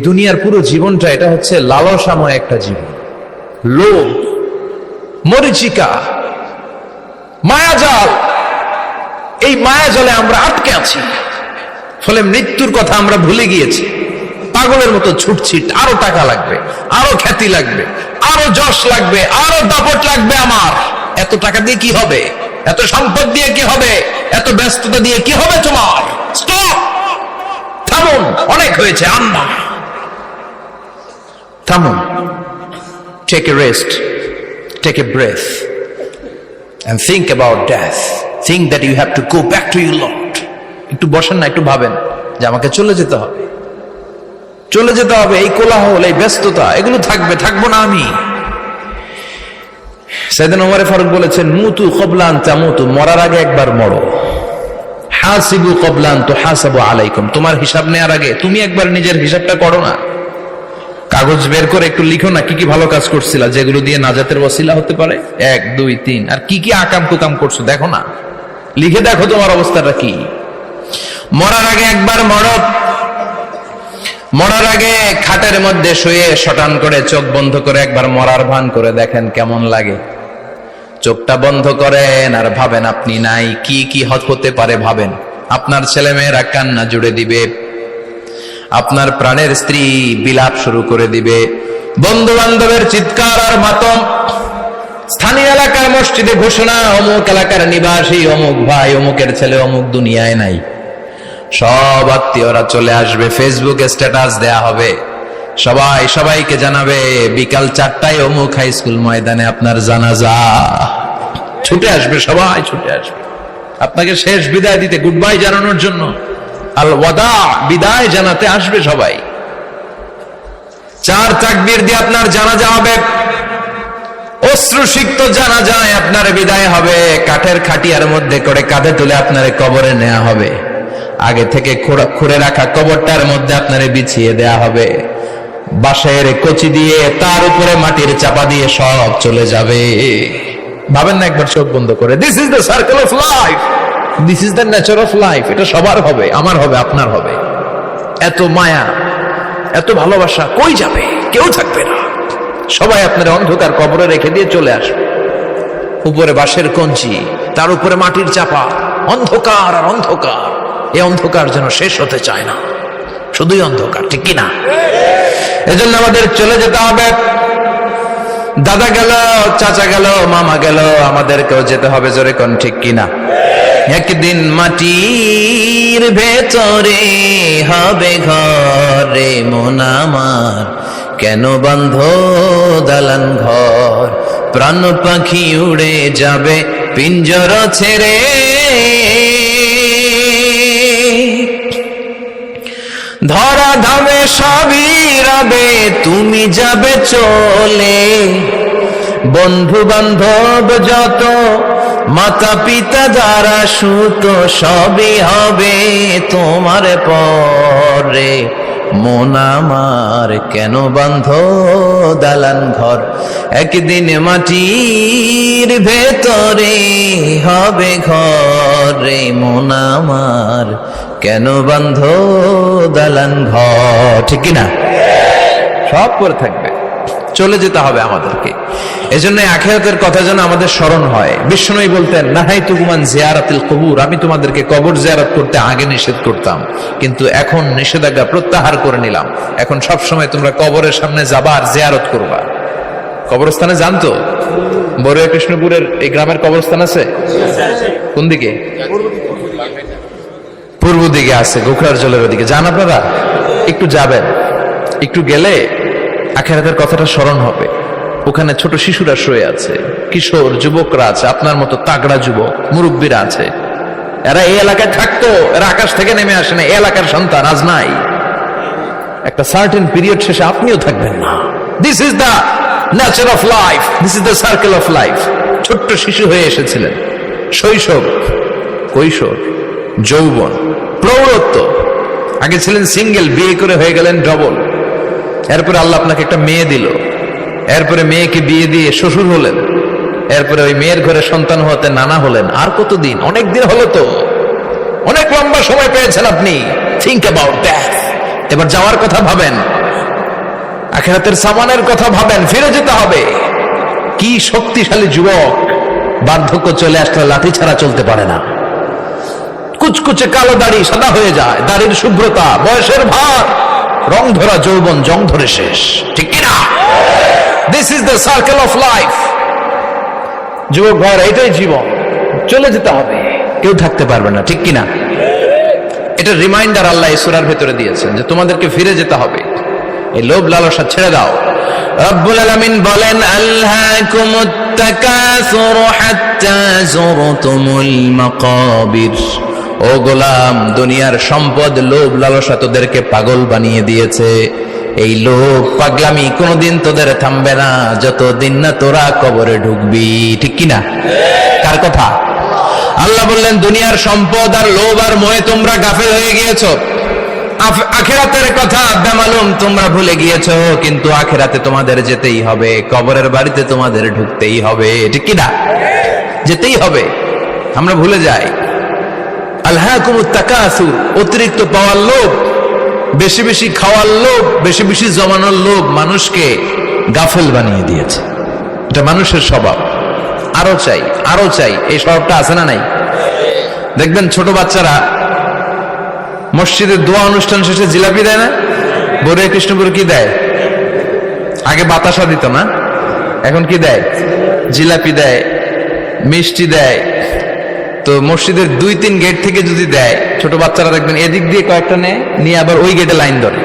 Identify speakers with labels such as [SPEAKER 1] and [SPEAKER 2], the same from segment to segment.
[SPEAKER 1] দুনিয়ার পুরো জীবনটা এটা হচ্ছে লালসাময় একটা জীবন, লোভ, মরিচিকা, মায়াজাল। এই মায়াজালে আমরা আটকে আছি, ফলে মৃত্যুর কথা আমরা ভুলে গিয়েছি। পাগলের মতো ছুটছি, আরো টাকা লাগবে, আরো খ্যাতি লাগবে, আরো যশ লাগবে, আরো দাপট লাগবে। আমার এত টাকা দিয়ে কি হবে? এত সম্পদ দিয়ে কি হবে? এত ব্যস্ততা দিয়ে কি হবে তোমার? স্টপ, থামুন, অনেক হয়েছে। আম্মা থামুন, take a rest, take a breath and think about death. Think that you have to go back to your Lord. একটু বসেন না, একটু ভাবেন যে আমাকে চলে যেতে হবে, চলে যেতে হবে। এই কোলাহল, এই ব্যস্ততা, এগুলো থাকবে, থাকবো না আমি। সাইয়েদনা ওমর ফারুক বলেছেন, মুতু ক্বাবলা আন তামুতু, মরার আগে একবার মরো। হাসিবু ক্বাবলা আন তুহাসাবু আলাইকুম, তোমার হিসাব নেওয়ার আগে তুমি একবার নিজের হিসাবটা করো না। কাগজ বের করে একটু লিখো না কি কি ভালো কাজ করছিলা, যেগুলো দিয়ে নাজাতের ওসিলা হতে পারে। 1 2 3, আর কি কি আকাম কুকাম করছো দেখো না, লিখে দেখো তোমার অবস্থাটা কি। মরার আগে একবার মরো। মরার আগে খাটের মধ্যে শুয়ে শটান করে চোখ বন্ধ করে একবার মরার ভান করে দেখেন কেমন লাগে। চোখটা বন্ধ করেন আর ভাবেন আপনি নাই, কি কি হতে পারে ভাবেন। আপনার ছেলেমেয়েরা কান্না জুড়ে দিবে, আপনার প্রাণের স্ত্রী বিলাপ শুরু করে দিবে, বন্ধু বান্ধবের চিৎকার আর মাতম, স্থানীয় এলাকার মসজিদে ঘোষণা, অমুক এলাকার নিবাসী অমুক ভাই অমুকের ছেলে অমুক দুনিয়ায় নাই। সব আত্মীয়রা চলে আসবে, ফেসবুকে স্ট্যাটাস দেয়া হবে, সবাই সবাইকে জানাবে বিকাল 4টায় অমুক হাই স্কুল ময়দানে আপনার জানাজা। ছুটে আসবে, সবাই ছুটে আসবে আপনাকে শেষ বিদায় দিতে, গুড বাই জানানোর জন্য, আল ওয়াদা, বিদায় জানাতে আসবে সবাই। 4 তাকবীর দিয়ে আপনার জানাজা হবে, অশ্রুসিক্ত জানাজায় আপনার বিদায় হবে। কাঠের খাটিয়ার মধ্যে করে কাঁধে তুলে আপনার কবরে নেওয়া হবে। আগে থেকে খুঁড়ে রাখা কবরটার মধ্যে আপনারে বিছিয়ে দেয়া হবে। বাঁশের কচি দিয়ে তার উপরে মাটির চাপা দিয়ে সব চলে যাবে। ভাবেন না একবার চোখ বন্ধ করে, this is the circle of life, this is the nature of life. এটা সবার হবে, আমার হবে, আপনার হবে। এত মায়া, এত ভালোবাসা কই যাবে? কেউ থাকবে না, সবাই আপনার অন্ধকার কবরে রেখে দিয়ে চলে আসবে। উপরে বাঁশের কঞ্চি, তার উপরে মাটির চাপা, অন্ধকার আর অন্ধকার। এই অন্ধকার যেন শেষ হতে চায় না, শুধুই অন্ধকার, ঠিক কিনা? এজন্য আমাদের চলে যেতে হবে। দাদা গেল, চাচা গেল, মামা গেল, আমাদেরকেও যেতে হবে, জোরে কোন ঠিক কিনা? একদিন মাটির ভেতরে হবে ঘরে মন আমার, কেন বন্ধ দালান ঘর, প্রাণ পাখি উড়ে যাবে পিঞ্জর ছেড়ে। ধরা ধামে সবই রবে, তুমি যাবে চলে। বন্ধু বান্ধব যত, মাতা পিতা যারা সুত, সবই হবে তোমার পরে। মন আমার কেন বন্ধ দালান ঘর, একদিন মাটির ভেতরে হবে ঘরে মন আমার, কেন বন্ধ দালান ঘর, ঠিক কিনা? সব করে থাকবে, চলে যেতে হবে আমাদেরকে। এজন্য আখিরাতের কথা যেন আমাদের স্মরণ হয়। বিষ্ণুই বলতেন, নাহাইতুকুমান জিয়ারাতিল কবুর, আমি তোমাদেরকে কবর জিয়ারত করতে আগে নিষেধ করতাম, কিন্তু এখন নিষেধাজ্ঞা প্রত্যাহার করে নিলাম। এখন সব সময় তোমরা কবরের সামনে যাবা আর জিয়ারত করবা। কবরস্থানে জানতো বড়ুয়া কৃষ্ণপুরের এই গ্রামের কবরস্থান আছে কোন দিকে? পূর্ব দিকে আছে, গোখরার জলের ওদিকে। যান আপনারা, একটু যাবেন, একটু গেলে আখিরাতের কথাটা স্মরণ হবে। ওখানে ছোট শিশুরা শুয়ে আছে, কিশোর যুবকরা আছে, আপনার মতো তাগড়া যুবক, মুরব্বীরা আছে। এরা এই এলাকায় থাকতো, এরা আকাশ থেকে নেমে আসে না, এই এলাকার সন্তান আজ নাই। একটা সার্টেন পিরিয়ড শেষে আপনিও থাকবেন না। This is the nature of life, this is the circle of life. ছোট্ট শিশু হয়ে এসেছিলেন, শৈশব, কৈশোর, যৌবন, প্রৌঢ়ত্ব। আগে ছিলেন সিঙ্গেল, বিয়ে করে হয়ে গেলেন ডবল। এরপরে আল্লাহ আপনাকে একটা মেয়ে দিল, এরপরে মেয়েকে বিয়ে দিয়ে শ্বশুর হলেন, এরপরে ওই মেয়ের ঘরে সন্তান হতে নানা হলেন। আর কতদিন? অনেক দিন হলো তো, অনেক লম্বা সময় পেয়েছেন আপনি। Think about that. এবার যাওয়ার কথা ভাবেন। আখিরাতের সামানের কথা ভাবেন, ফিরে যেতে হবে। কি শক্তিশালী যুবক, বার্ধক্য চলে আসলে লাঠি ছাড়া চলতে পারে না। কুচকুচে কালো দাড়ি সাদা হয়ে যায়, দাড়ির শুভ্রতা, বয়সের ভার, রং ধরা যৌবন জং ধরে শেষ, ঠিক কিনা? This is the circle of life. যুবক ভাইরা, এটাই জীবন, চলে যেতে হবে, কেউ থাকতে পারবে না, ঠিক কিনা? এটা রিমাইন্ডার আল্লাহ এই সূরার ভেতরে দিয়েছেন যে তোমাদেরকে ফিরে যেতে হবে, এই লোভ লালসা ছেড়ে দাও। রব্বুল আলামিন বলেন, আলহাকুমুত তাকাসুর হাত্তা যুরতুমুল মাকাবির। ও গোলাম, দুনিয়ার সম্পদ, লোভ লালসা তোদেরকে পাগল বানিয়ে দিয়েছে। এই লোভ পাগলামি কোনোদিন তোদের থামবে না যতদিন না তোরা কবরে ঢুকবি, ঠিক কিনা? কার কথা? আল্লাহ বললেন, দুনিয়ার সম্পদ আর লোভ আর মোহে তোমরা গাফেল হয়ে গিয়েছো। আখিরাতের কথা বেমালুম তোমরা ভুলে গিয়েছো, কিন্তু আখিরাতে তোমাদের যেতেই হবে, কবরের বাড়িতে তোমাদের ঢুকতেই হবে, ঠিক কিনা? যেতেই হবে। আমরা ভুলে যাই। আলহাকুমুত তাকাসুর, অতিরিক্ত পাওয়ার লোভ, বেশি বেশি খাওয়ার লোভ, বেশি বেশি জমানোর লোভ মানুষকে গাফেল বানিয়ে দিয়েছে। এটা মানুষের স্বভাব, আরো চাই আরো চাই, এই স্বভাবটা আছে না নাই? দেখবেন ছোট বাচ্চারা মসজিদের দোয়া অনুষ্ঠান শেষে জিলাপি দেয় না? বরে কৃষ্ণপুর কি দেয়? আগে বাতাসা দিত না, এখন কি দেয়? জিলাপি দেয়, মিষ্টি দেয়। তো মসজিদের 2-3 গেট থেকে যদি দেয়, ছোট বাচ্চারা দেখবেন এদিক দিয়ে কয়েকটা নিয়ে আবার ওই গেটে লাইন ধরে।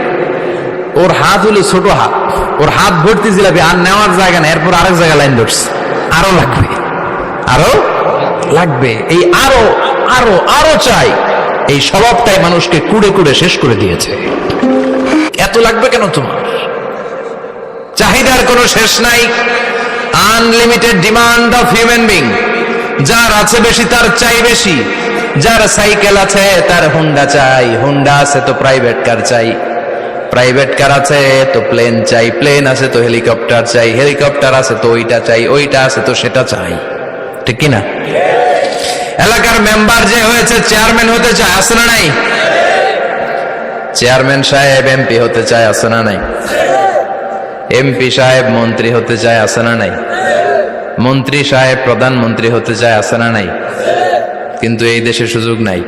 [SPEAKER 1] ওর হাত হলো ছোট হাত, ওর হাত ভর্তি জিলাপি, আর নেওয়ার জায়গা নেই, এরপর আরেক জায়গায় লাইন ধরছে, আরো লাগবে আরো লাগবে, এই আরো আরো আরো চাই। এই স্বভাবটাই মানুষকে কুড়ে কুড়ে শেষ করে দিয়েছে। এত লাগবে কেন তোমার? চাহিদার কোনো শেষ নাই, unlimited demand of human being. যার আছে বেশি তার চাই বেশি, যার সাইকেল আছে তার হুন্ডা চাই, হুন্ডা আছে তো প্রাইভেট কার চাই, প্রাইভেট কার আছে তো প্লেন চাই, প্লেন আছে তো হেলিকপ্টার চাই, হেলিকপ্টার আছে তো ওইটা চাই, ওইটা আছে তো সেটা চাই, ঠিক কিনা? এলাকার মেম্বার যে হয়েছে চেয়ারম্যান হতে চায়, আছে না নাই? চেয়ারম্যান সাহেব এমপি হতে চায়, আছে না নাই? এমপি সাহেব মন্ত্রী হতে চায়, আছে না নাই? মন্ত্রী সাহেব প্রধানমন্ত্রী হতে চায়, আছে না নাই? কিন্তু এই দেশে সুযোগ নাই।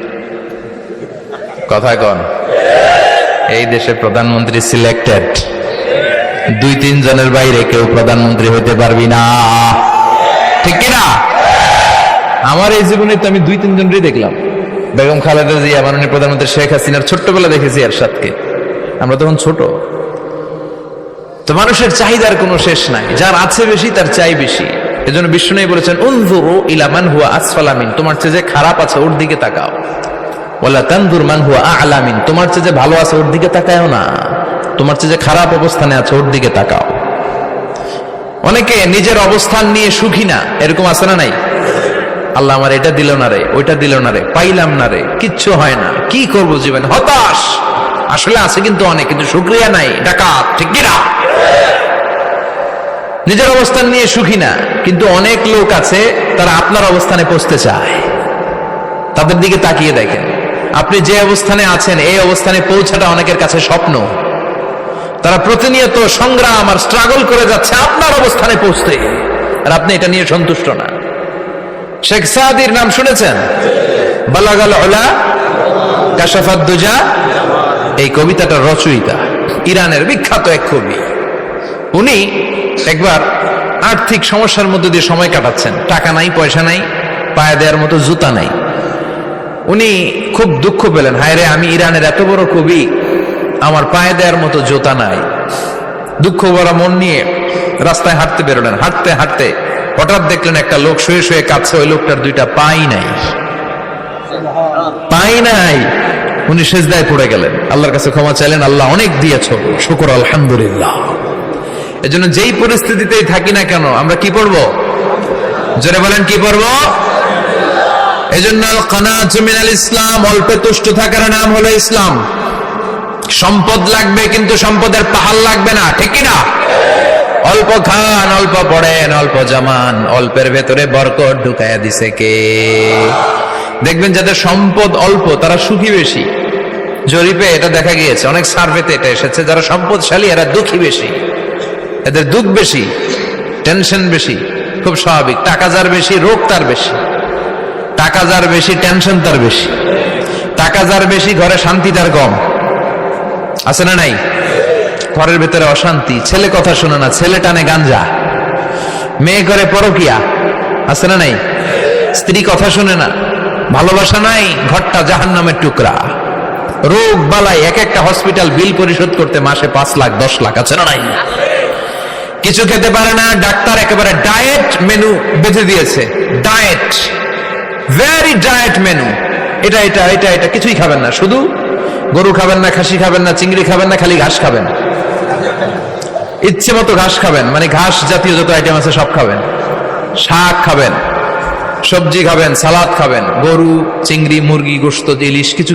[SPEAKER 1] কথা কন, এই দেশে প্রধানমন্ত্রী সিলেক্টেড, 2-3 জনের বাইরে কেউ প্রধানমন্ত্রী হতে পারবি না, ঠিক কিনা? আমার এই জীবনে তো আমি 2-3 জনই দেখলাম। বেগম খালেদা জিয়া, মাননীয় প্রধানমন্ত্রী শেখ হাসিনার ছোট্টবেলা দেখেছি এরশাদকে, আমরা তখন ছোট। তো মানুষের চাহিদার কোনো শেষ নাই, যার আছে বেশি তার চাই বেশি। এজন্য বিষ্ণু বলেছেন, উনজুরু ইলা মান হুয়া আসফালা মিন, তোমার চেয়ে যে খারাপ আছে ওর দিকে তাকাও। ওয়ালা তানজুর মান হুয়া আ'লা মিন, তোমার চেয়ে যে ভালো আছে ওর দিকে তাকায়ও না, তোমার চেয়ে যে খারাপ অবস্থানে আছে ওর দিকে তাকাও। অনেকে নিজের অবস্থান নিয়ে সুখী না, এরকম আছে না নাই? আল্লাহ আমার এটা দিল না রে, ওইটা দিল না রে, পাইলাম না রে, কিচ্ছু হয় না, কি করবো জীবন, হতাশ। আসলে আছে কিন্তু অনেক, কিন্তু শুকরিয়া নাই, ডাকাত, ঠিক কিনা? নিজের অবস্থান নিয়ে সুখী না, কিন্তু অনেক লোক আছে তারা আপনার অবস্থানে পৌঁছতে চায়। তাদের দিকে তাকিয়ে দেখেন, আপনি যে অবস্থানে আছেন এই অবস্থানে পৌঁছাটা অনেকের কাছে স্বপ্ন। তারা প্রতিনিয়ত সংগ্রাম আর স্ট্রাগল করে যাচ্ছে আপনার অবস্থানে পৌঁছতে, আর আপনি এটা নিয়ে সন্তুষ্ট না। শেখ সাদির নাম শুনেছেন? বালাগাল উলা কাশাফাদ দুজা, এই কবিতাটার রচয়িতা, ইরানের বিখ্যাত এক কবি। উনি একবার আর্থিক সমস্যার মধ্যে দিয়ে সময় কাটাচ্ছেন, টাকা নাই, পয়সা নাই, পায়ে দেওয়ার মতো জুতা নাই। উনি খুব দুঃখ পেলেন, হায় রে, আমি ইরানের এত বড় কবি, আমার পায়ে দেওয়ার মতো জুতা নাই। দুঃখ ভরা মন নিয়ে রাস্তায় হাঁটতে বেরোলেন। হাঁটতে হাঁটতে হঠাৎ দেখলেন একটা লোক শুয়ে শুয়ে কাঁদছে, ওই লোকটার 2টা পাই নাই, পাই নাই। উনি সেজদায় পড়ে গেলেন, আল্লাহর কাছে ক্ষমা চাইলেন, আল্লাহ অনেক দিয়েছো, শুকর আলহামদুলিল্লাহ। এজন্য যেই পরিস্থিতিতেই থাকি না কেন আমরা কি পড়বো? জোরে বলেন, কি পড়বো? এজন্য আল কানাতু মিনাল ইসলাম, অল্পে তুষ্ট থাকার নাম হলো ইসলাম। সম্পদ লাগবে কিন্তু সম্পদের পাহাড় লাগবে না, ঠিক কিনা? অল্প খান, অল্প পড়েন, অল্প জমান, অল্পের ভেতরে বরকত ঢুকায়া দিছে কে? দেখবেন যাদের সম্পদ অল্প তারা সুখী বেশি। জরিপে এটা দেখা গিয়েছে, অনেক সার্ভেতে এটা এসেছে, যারা সম্পদশালী এরা দুঃখী বেশি। এদের দুঃখ বেশি, টেনশন বেশি, খুব স্বাভাবিক। টাকা যার বেশি, রোগ তার বেশি। টাকা যার বেশি, টেনশন তার বেশি। টাকা যার বেশি, ঘরে শান্তি তার কম। আছে না নাই? ঘরের ভেতরে অশান্তি, ছেলে কথা শোনে না, ছেলে টানে গাঞ্জা, মেয়ে করে পরকিয়া। আছে না নাই? স্ত্রী কথা শুনে না, ভালোবাসা নাই, ঘরটা জাহান্নামের টুকরা। রোগ বালাই, এক একটা হসপিটাল বিল পরিশোধ করতে মাসে 5 লাখ 10 লাখ। আছে না নাই? কিছু খেতে পারে না, ডাক্তার একেবারে ডায়েট মেনু বেঁধে দিয়েছে। Diet, very diet menu. এটা এটা এটা এটা কিছুই খাবেন না, শুধু গরু খাবেন না, খাসি খাবেন না, চিংড়ি খাবেন না, খালি ঘাস খাবেন। ইচ্ছে মতো ঘাস খাবেন, মানে ঘাস জাতীয় যত আইটেম আছে সব খাবেন। শাক খাবেন, সবজি খাবেন, সালাদ খাবেন, গরু, চিংড়ি, মুরগি, গোশত, ইলিশ কিছু